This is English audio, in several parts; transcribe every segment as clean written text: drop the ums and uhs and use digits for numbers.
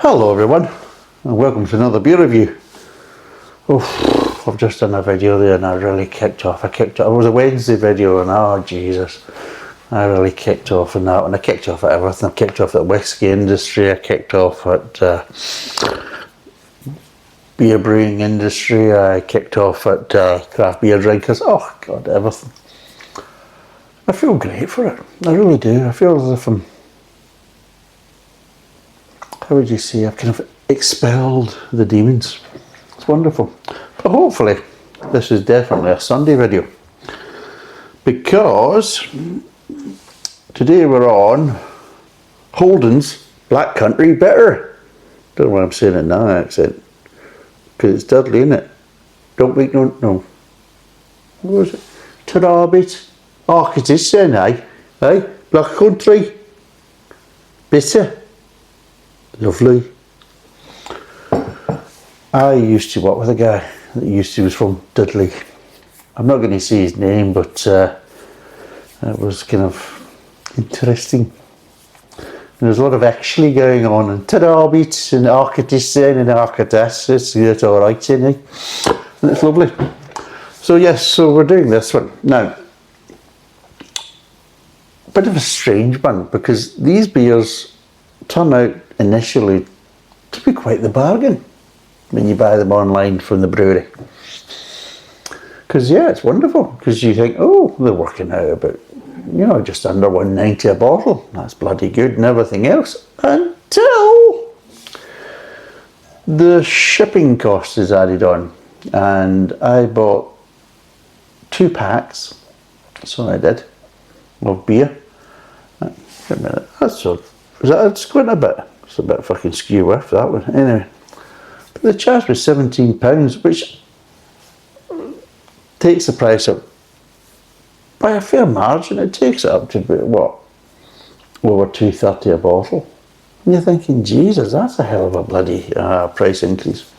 Hello everyone, and welcome to another beer review. Oh, I've just done a video there and I really kicked off. It was a Wednesday video and oh Jesus, I really kicked off in that one. I kicked off at everything. I kicked off at the whiskey industry, I kicked off at beer brewing industry, I kicked off at craft beer drinkers. Oh God, everything. I feel great for it, I really do. I feel as if I'm, how would you say, I've kind of expelled the demons. It's wonderful. But hopefully this is definitely a Sunday video, because today we're on Holden's Black Country Bitter. Don't know why I'm saying it in that accent, because it's Dudley, isn't it? Don't make no, what was it? Tarabbit. Oh, because it's saying aye. Black Country Bitter. Lovely. I used to work with a guy that was from Dudley. I'm not going to say his name, but it was kind of interesting. There's a lot of actually going on, and Tarabbit and Arcatis and Arcatis. It's alright, isn't it? And it's lovely. So yes, so we're doing this one. Now, a bit of a strange one, because these beers turn out initially to be quite the bargain when you buy them online from the brewery. Because yeah, it's wonderful, because you think, oh, they're working out about, just under $1.90 a bottle. That's bloody good and everything else, until the shipping cost is added on. And I bought 2 packs, so I did, of beer. Wait a minute, that's quite a bit. It's a bit fucking skew with that one. Anyway, but the charge was £17, which takes the price up by a fair margin. It takes it up to about, what, over $2.30 a bottle. And you're thinking, Jesus, that's a hell of a bloody price increase.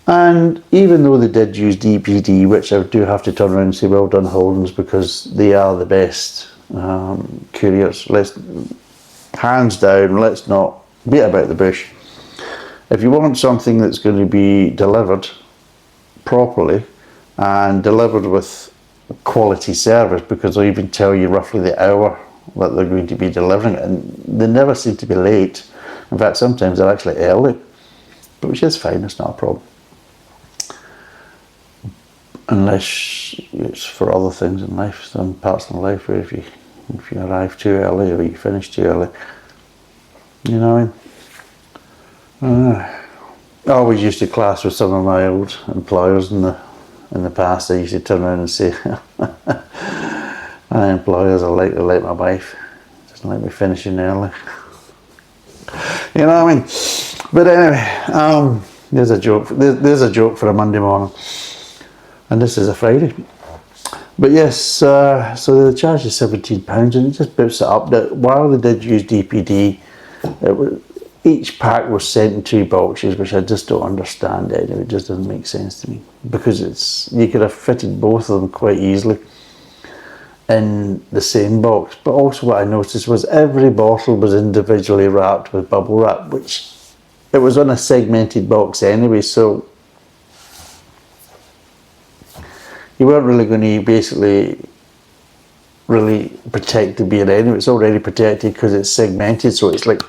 And even though they did use DPD, which I do have to turn around and say, well done Holden's, because they are the best couriers. Hands down, let's not beat about the bush. If you want something that's going to be delivered properly and delivered with quality service, because they'll even tell you roughly the hour that they're going to be delivering it, and they never seem to be late. In fact, sometimes they're actually early, but which is fine, it's not a problem. Unless it's for other things in life, some parts of life where if you arrive too early or you finish too early, you know what I mean? I always used to class with some of my old employers in the past. I used to turn around and say, my employers are like my wife, doesn't like me finishing early. You know what I mean? But anyway, there's a joke. There's a joke for a Monday morning, and this is a Friday. But yes, so the charge is £17, and it just boosts it up. That while they did use DPD, each pack was sent in 2 boxes, which I just don't understand anyway. It just doesn't make sense to me, because you could have fitted both of them quite easily in the same box. But also what I noticed was every bottle was individually wrapped with bubble wrap, which it was on a segmented box anyway, so you weren't really going to basically really protect the beer anyway. It's already protected because it's segmented, so it's like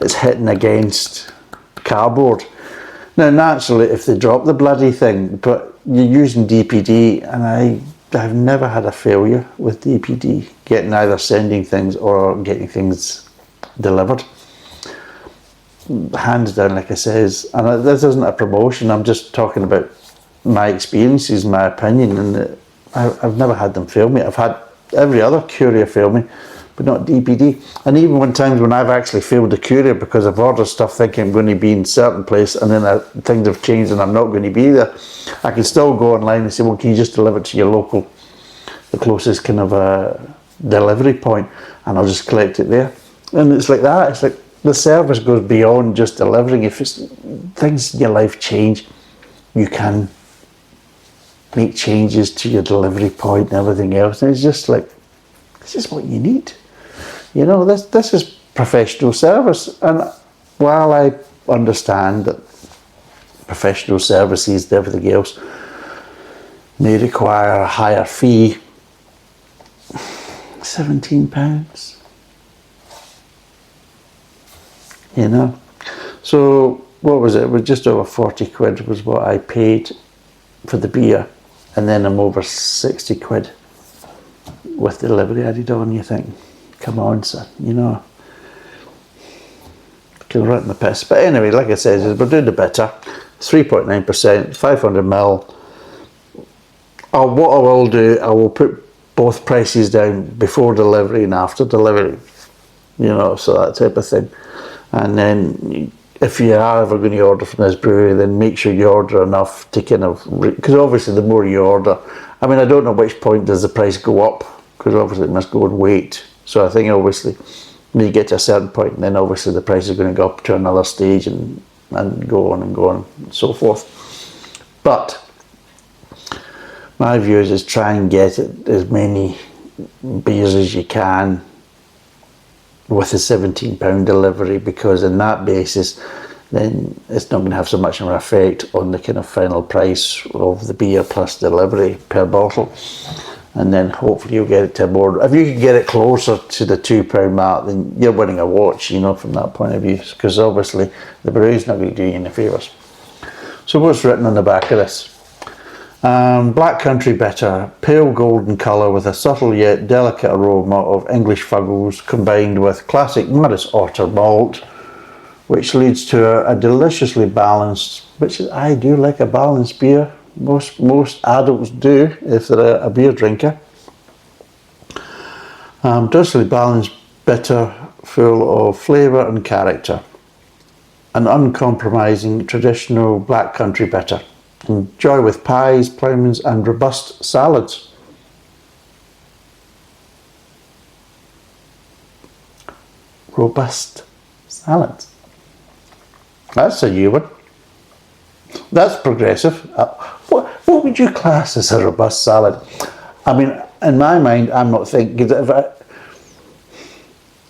it's hitting against cardboard. Now naturally, if they drop the bloody thing, but you're using DPD, and I've never had a failure with DPD getting either sending things or getting things delivered. Hands down, like I says, and this isn't a promotion, I'm just talking about my experiences, my opinion, and I've never had them fail me. I've had every other courier fail me, but not DPD. And even when times when I've actually failed the courier because I've ordered stuff thinking I'm going to be in a certain place, and then things have changed and I'm not going to be there, I can still go online and say, well, can you just deliver it to your local, the closest kind of delivery point, and I'll just collect it there. And it's like that. It's like the service goes beyond just delivering. If things in your life change, you can make changes to your delivery point and everything else, and it's just like, this is what you need. You know, this is professional service, and while I understand that professional services and everything else may require a higher fee, £17, you know. So what was it? It was just over 40 quid was what I paid for the beer, and then I'm over 60 quid with delivery added on. You think, come on, son, you know, can run the piss. But anyway, like I said, we're doing the bitter. It's 3.9%, 500ml. What I will do, I will put both prices down before delivery and after delivery, you know, so that type of thing. And then if you are ever going to order from this brewery, then make sure you order enough to kind of, because obviously the more you order, I mean, I don't know which point does the price go up, because obviously it must go in weight. So I think obviously when you get to a certain point, then obviously the price is going to go up to another stage and go on and so forth. But my view is try and get as many beers as you can with a £17 delivery, because in that basis then it's not going to have so much of an effect on the kind of final price of the beer plus delivery per bottle. And then hopefully you'll get it to more, if you can get it closer to the £2 mark, then you're winning a watch, you know, from that point of view, because obviously the brewery's not going to do you any favours. So what's written on the back of this? Black Country Bitter, pale golden colour with a subtle yet delicate aroma of English fuggles combined with classic Maris Otter malt, which leads to a deliciously balanced, which I do like a balanced beer. Most adults do if they're a beer drinker. Deliciously balanced bitter, full of flavour and character. An uncompromising traditional Black Country Bitter. Enjoy with pies, ploughmans and robust salads. Robust salads. That's a new one. That's progressive. What would you class as a robust salad? I mean, in my mind, I'm not thinking,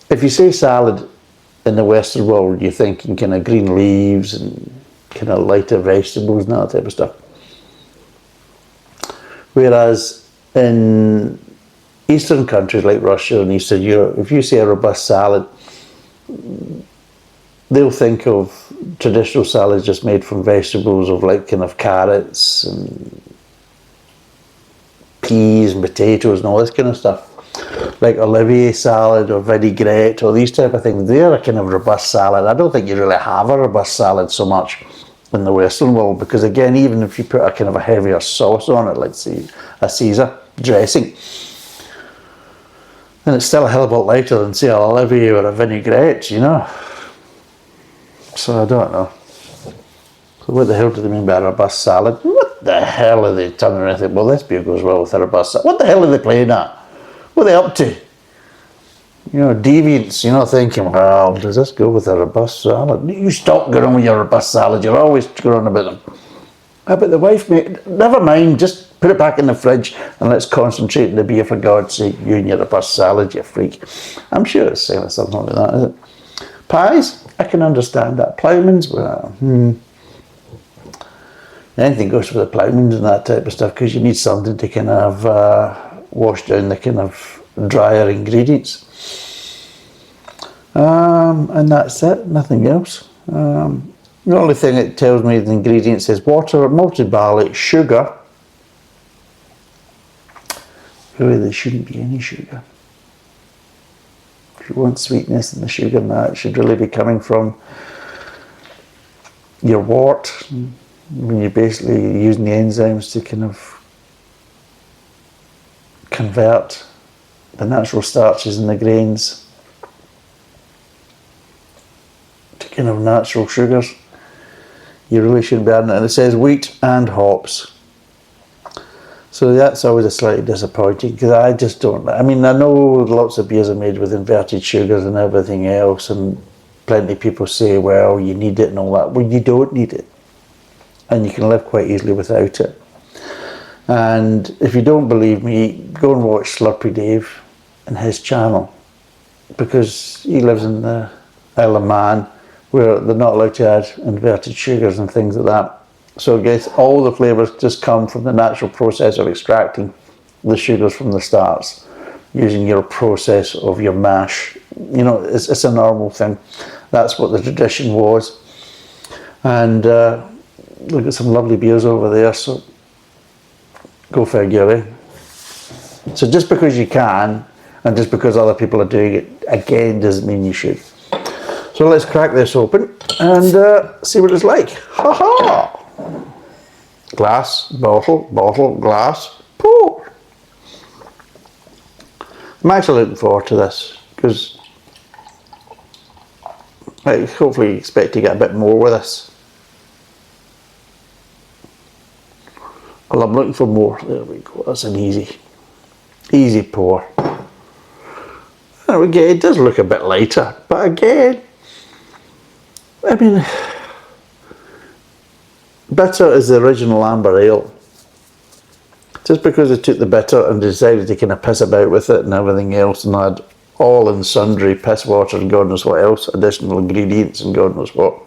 if you say salad in the Western world, you're thinking kind of green leaves and kind of lighter vegetables and that type of stuff. Whereas in Eastern countries like Russia and Eastern Europe, if you say a robust salad, they'll think of traditional salads just made from vegetables of like kind of carrots and peas and potatoes and all this kind of stuff. Like Olivier salad or vinaigrette or these type of things, they're a kind of robust salad. I don't think you really have a robust salad so much in the Western world, because again, even if you put a kind of a heavier sauce on it, like say a Caesar dressing, then it's still a hell of a lot lighter than say an Olivier or a vinaigrette, you know. So I don't know. So what the hell do they mean by a robust salad? What the hell are they turning around and think, well, this beer goes well with a robust salad? What the hell are they playing at? What are they up to? You know, deviants, you know, thinking, well, does this go with a robust salad? You stop going on with your robust salad, you're always going on about them. How about the wife, mate? Never mind, just put it back in the fridge and let's concentrate on the beer, for God's sake, you and your robust salad, you freak. I'm sure it's saying something like that, is it? Pies, I can understand that. Ploughmans, well, anything goes for the ploughmans and that type of stuff, because you need something to kind of wash down the kind of drier ingredients. And that's it, nothing else. The only thing it tells me the ingredients is water, malted barley, sugar. Really, there shouldn't be any sugar. If you want sweetness, and the sugar in that should really be coming from your wort, when you're basically using the enzymes to kind of convert the natural starches in the grains to kind of natural sugars. You really shouldn't be adding it. And it says wheat and hops. So that's always a slightly disappointing, because I just don't, I mean, I know lots of beers are made with inverted sugars and everything else, and plenty of people say, well, you need it and all that. Well, you don't need it. And you can live quite easily without it. And if you don't believe me, go and watch Slurpy Dave and his channel, because he lives in the Isle of Man, where they're not allowed to add inverted sugars and things like that. So I guess all the flavours just come from the natural process of extracting the sugars from the starts, using your process of your mash. You know, it's a normal thing. That's what the tradition was. And look at some lovely beers over there, so go figure, eh? So just because you can, and just because other people are doing it, again, doesn't mean you should. So let's crack this open and see what it's like. Ha ha! Glass, bottle, bottle, glass, pour. I'm actually looking forward to this because I hopefully expect to get a bit more with this. Well, I'm looking for more. There we go. That's an easy pour. There we go. It does look a bit lighter, but again, I mean, bitter is the original amber ale. Just because they took the bitter and decided to kind of piss about with it and everything else and add all and sundry piss water and God knows what else, additional ingredients and God knows what.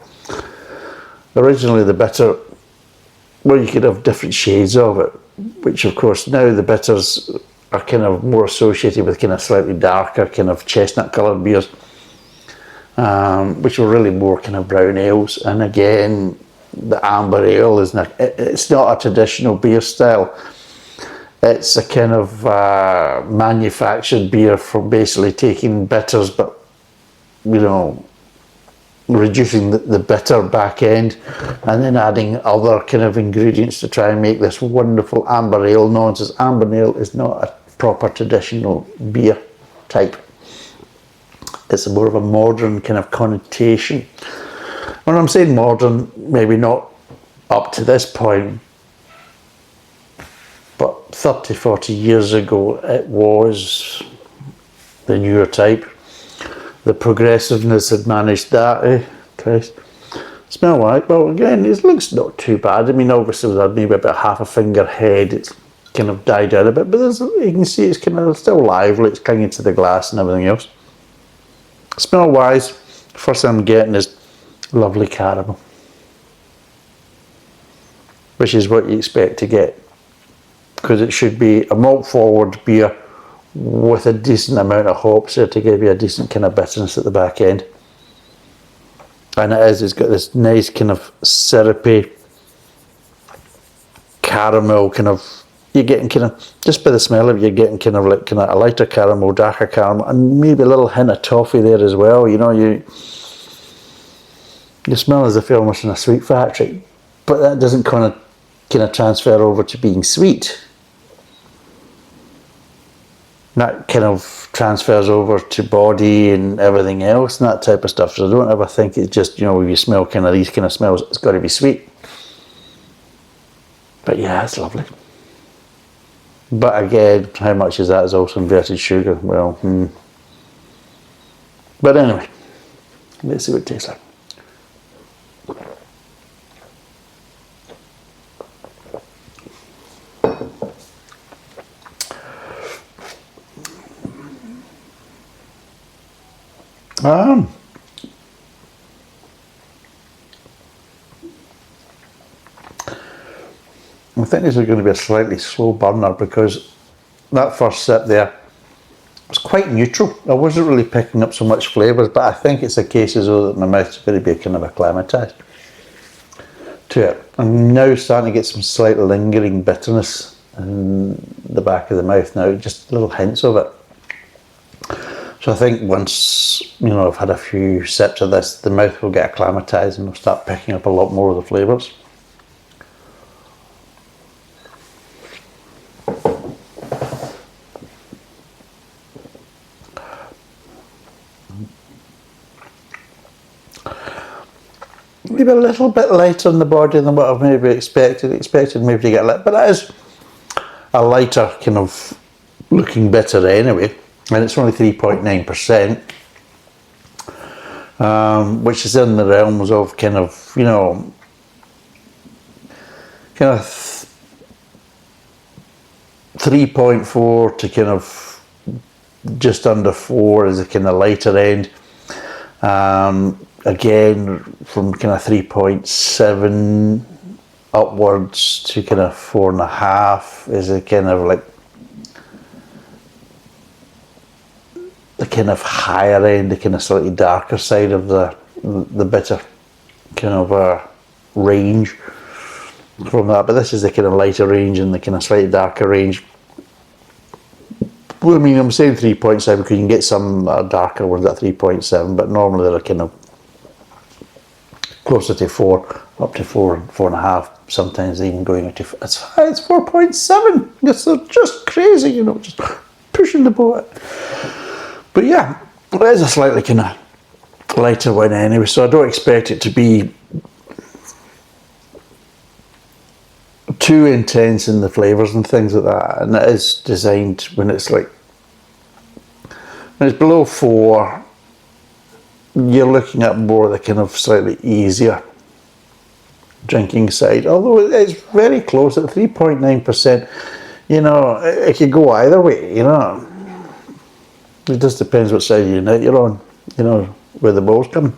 Originally the bitter, well, you could have different shades of it, which of course now the bitters are kind of more associated with kind of slightly darker, kind of chestnut coloured beers, which were really more kind of brown ales. And again, the amber ale is not, it's not a traditional beer style. It's a kind of manufactured beer from basically taking bitters, but you know, reducing the bitter back end and then adding other kind of ingredients to try and make this wonderful amber ale nonsense. Amber ale is not a proper traditional beer type. It's more of a modern kind of connotation. When I'm saying modern, maybe not up to this point, but 30, 40 years ago it was the newer type. The progressiveness had managed that, eh? Christ. Smell like, well again, it looks not too bad. I mean, obviously with maybe about half a finger head, it's kind of died down a bit, but you can see it's kind of still lively, it's clinging to the glass and everything else. Smell wise, first thing I'm getting is lovely caramel, which is what you expect to get, because it should be a malt forward beer with a decent amount of hops there to give you a decent kind of bitterness at the back end. And it's got this nice kind of syrupy caramel kind of, you're getting kind of, just by the smell of it, you're getting kind of like kind of a lighter caramel, darker caramel, and maybe a little hint of toffee there as well. You know, you smell as if you're almost in a sweet factory, but that doesn't kind of transfer over to being sweet. That kind of transfers over to body and everything else and that type of stuff. So I don't ever think it's just, you know, if you smell kind of these kind of smells, it's got to be sweet. But yeah, it's lovely. But again, how much is that is also inverted sugar? Well, But anyway, let's see what it tastes like. I think this is going to be a slightly slow burner because that first sip there was quite neutral. I wasn't really picking up so much flavours, but I think it's a case as though that my mouth's going to be kind of acclimatised to it. I'm now starting to get some slight lingering bitterness in the back of the mouth now, just little hints of it. So I think once, you know, I've had a few sips of this, the mouth will get acclimatised and will start picking up a lot more of the flavours. Maybe a little bit lighter in the body than what I've maybe expected. Expected maybe to get lit, but that is a lighter kind of looking bitter anyway. And it's only 3.9%, which is in the realms of kind of, you know, kind of 3.4 to kind of just under 4 is a kind of lighter end. again, from kind of 3.7 upwards to kind of 4.5 is a kind of like the kind of higher end, the kind of slightly darker side of the bitter kind of range from that. But this is the kind of lighter range and the kind of slightly darker range. Well, I mean, I'm saying 3.7 because you can get some darker ones at 3.7, but normally they're kind of closer to 4, up to 4, 4.5. Sometimes even going up to it's 4.7. Yes, they're just crazy, you know, just pushing the boat. But yeah, it is a slightly kind of lighter one anyway, so I don't expect it to be too intense in the flavours and things like that. And it is designed when it's like, when it's below 4, you're looking at more the kind of slightly easier drinking side, although it's very close at 3.9%. You know, it could go either way, you know. It just depends what side of the unit you're on, you know, where the ball's coming.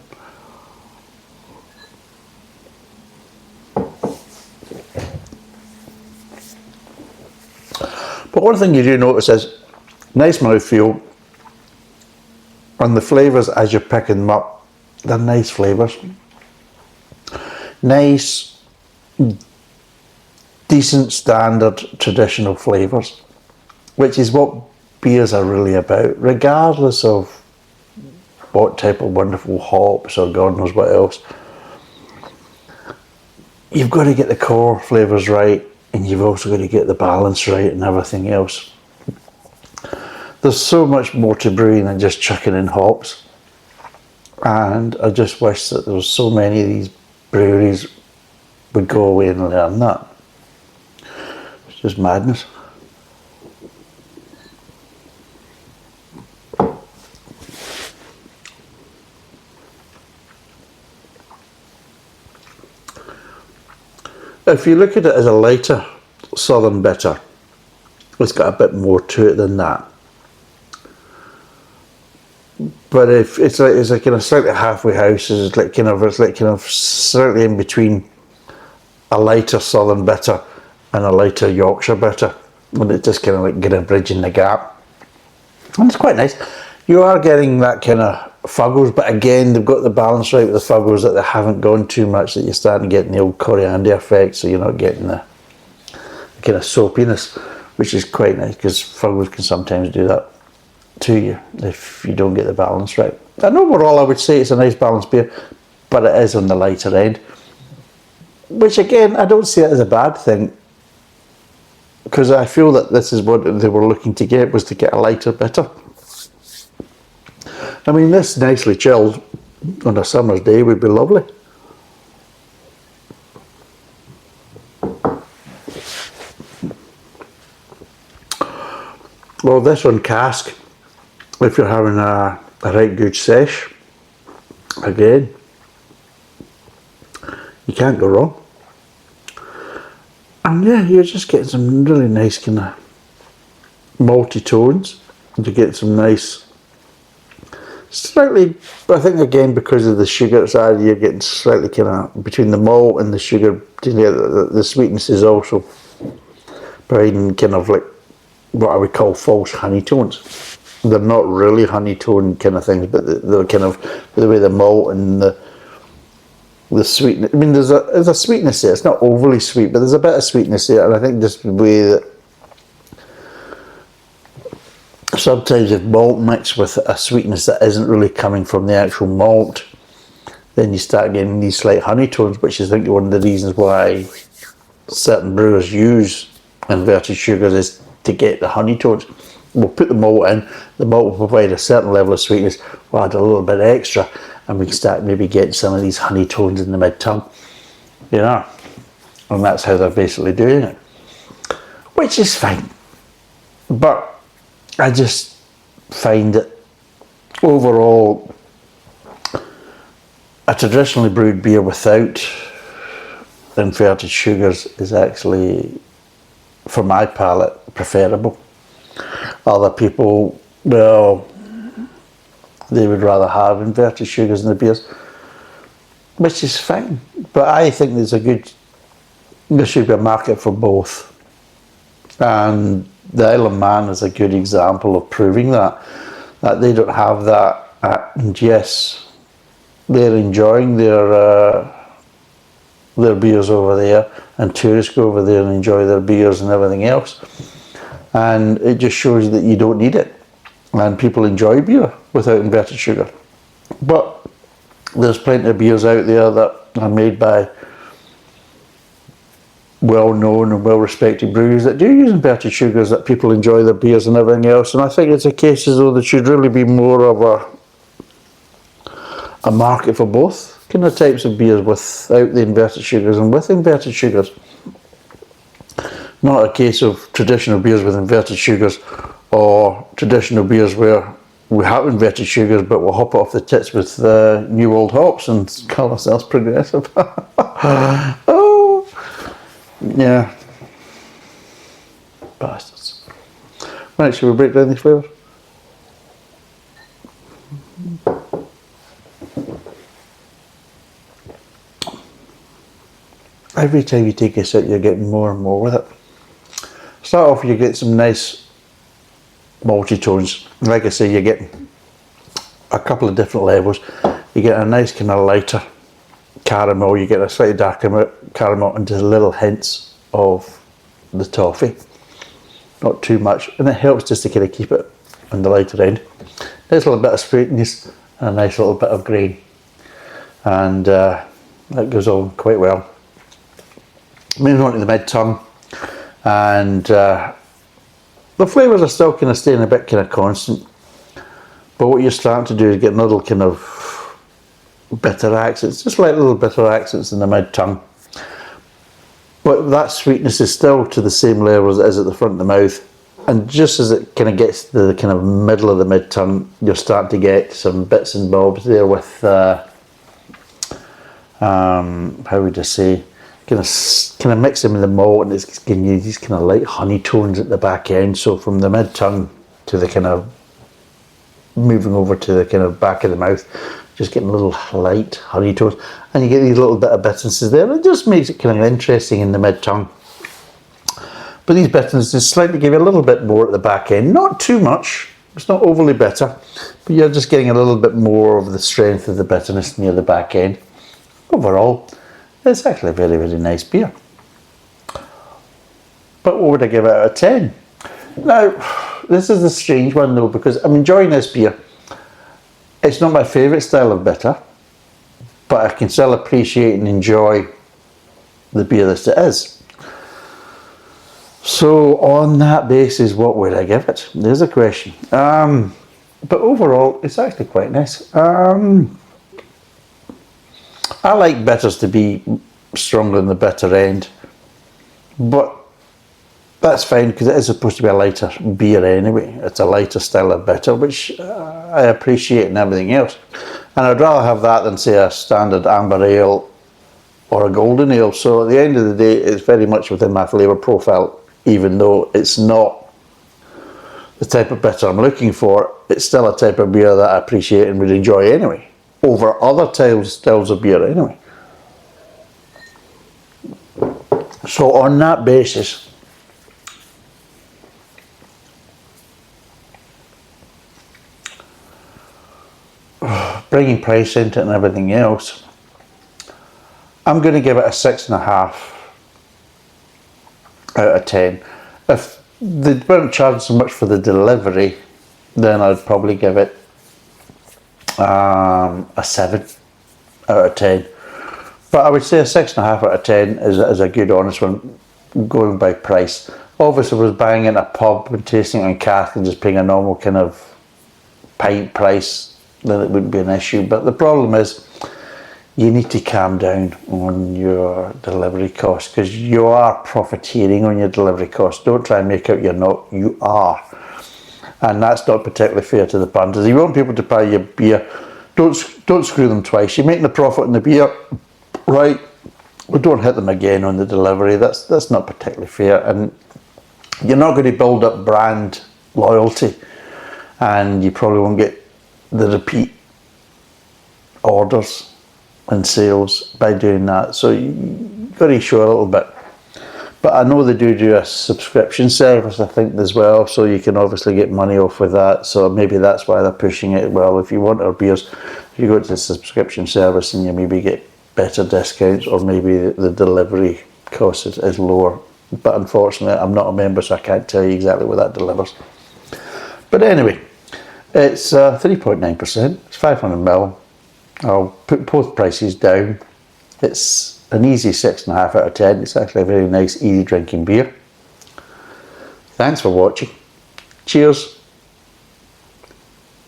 But one thing you do notice is nice mouthfeel, and the flavours as you're picking them up, they're nice flavours. Nice, decent, standard, traditional flavours, which is what beers are really about, regardless of what type of wonderful hops or God knows what else. You've got to get the core flavours right, and you've also got to get the balance right and everything else. There's so much more to brewing than just chucking in hops, and I just wish that there was so many of these breweries would go away and learn that. It's just madness. If you look at it as a lighter southern bitter, it's got a bit more to it than that. But if it's like kind of slightly halfway house, it's like kind of slightly in between a lighter southern bitter and a lighter Yorkshire bitter, and it just kind of like getting a bridge in the gap, and it's quite nice. You are getting that kind of fuggles, but again, they've got the balance right with the fuggles, that they haven't gone too much, that you're starting getting the old coriander effect, so you're not getting the kind of soapiness, which is quite nice, because fuggles can sometimes do that to you if you don't get the balance right. And overall, I would say it's a nice balanced beer, but it is on the lighter end, which again, I don't see it as a bad thing, because I feel that this is what they were looking to get, was to get a lighter bitter. I mean, this nicely chilled on a summer's day would be lovely. Well, this on cask, if you're having a right good sesh, again, you can't go wrong. And yeah, you're just getting some really nice kind of malty tones. You get some nice, slightly, I think again because of the sugar side, you're getting slightly kind of between the malt and the sugar, the sweetness is also providing kind of like what I would call false honey tones. They're not really honey tone kind of things, but they're kind of the way the malt and the sweetness. I mean, there's a sweetness there. It's not overly sweet, but there's a bit of sweetness there, and I think just the way that sometimes if malt mixed with a sweetness that isn't really coming from the actual malt, then you start getting these slight honey tones, which is I think one of the reasons why certain brewers use inverted sugars is to get the honey tones. We'll put the malt in, the malt will provide a certain level of sweetness, we'll add a little bit extra, and we can start maybe getting some of these honey tones in the mid-tongue, you know, and that's how they're basically doing it, which is fine. But I just find that overall, a traditionally brewed beer without inverted sugars is actually, for my palate, preferable. Other people, well, they would rather have inverted sugars in the beers. which is fine. But I think there should be a market for both. And the Isle of Man is a good example of proving that they don't have that. And yes, they're enjoying their beers over there, and tourists go over there and enjoy their beers and everything else. And it just shows that you don't need it. And people enjoy beer without inverted sugar. But there's plenty of beers out there that are made by well-known and well-respected breweries that do use inverted sugars, that people enjoy their beers and everything else. And I think it's a case as though there should really be more of a market for both kind of types of beers, without the inverted sugars and with inverted sugars. Not a case of traditional beers with inverted sugars, or traditional beers where we have inverted sugars but we'll hop it off the tits with new old hops and call ourselves progressive. Oh, yeah. Bastards. Right, shall we break down these flavours? Every time you take a sip, you're getting more and more with it. Start off, you get some nice malty tones. Like I say, you're getting a couple of different levels. You get a nice kind of lighter caramel, you get a slightly darker caramel, and just little hints of the toffee. Not too much, and it helps just to kind of keep it on the lighter end. Nice little bit of sweetness and a nice little bit of grain. And that goes on quite well. Moving on to the mid-tongue, and the flavours are still kind of staying a bit kind of constant, but what you're starting to do is get little kind of bitter accents, just like little bitter accents in the mid-tongue, but that sweetness is still to the same level as it is at the front of the mouth. And just as it kind of gets to the kind of middle of the mid-tongue, you're starting to get some bits and bobs there with how would I say, kind of mixing with the malt, and it's giving you these kind of light honey tones at the back end. So from the mid-tongue to the kind of moving over to the kind of back of the mouth, just getting little light honey tones, and you get these little bit of bitternesses there. It just makes it kind of interesting in the mid-tongue. But these bitternesses slightly give you a little bit more at the back end, not too much. It's not overly bitter, but you're just getting a little bit more of the strength of the bitterness near the back end. Overall, it's actually a very, very nice beer. But what would I give it out of 10? Now, this is a strange one though, because I'm enjoying this beer. It's not my favourite style of bitter, but I can still appreciate and enjoy the beer that it is. So on that basis, what would I give it? There's a question. But overall, it's actually quite nice. I like bitters to be stronger on the bitter end, but that's fine because it is supposed to be a lighter beer anyway. It's a lighter style of bitter, which I appreciate and everything else. And I'd rather have that than say a standard amber ale or a golden ale. So at the end of the day, it's very much within my flavour profile, even though it's not the type of bitter I'm looking for. It's still a type of beer that I appreciate and would enjoy anyway, over other styles of beer anyway. So on that basis, bringing price into it and everything else, I'm going to give it a 6.5 out of 10. If they weren't charging so much for the delivery, then I'd probably give it a 7 out of 10. But I would say a 6.5 out of 10 is a good honest one, going by price. Obviously, if I was buying in a pub and tasting it on cask and just paying a normal kind of pint price, then it wouldn't be an issue. But the problem is, you need to calm down on your delivery costs, because you are profiteering on your delivery costs. Don't try and make out you're not, you are. And that's not particularly fair to the punters. You want people to buy your beer, don't screw them twice. You're making the profit on the beer, right, but don't hit them again on the delivery. That's not particularly fair, and you're not going to build up brand loyalty, and you probably won't get the repeat orders in sales by doing that. So you've got to show a little bit. But I know they do a subscription service, I think, as well, so you can obviously get money off with that. So maybe that's why they're pushing it. Well, if you want our beers, if you go to the subscription service and you maybe get better discounts, or maybe the delivery cost is lower. But unfortunately, I'm not a member, so I can't tell you exactly what that delivers. But anyway, it's 3.9%. It's 500ml. I'll put both prices down. It's an easy 6.5 out of 10. It's actually a very nice, easy drinking beer. Thanks for watching. Cheers,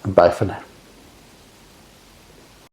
and bye for now.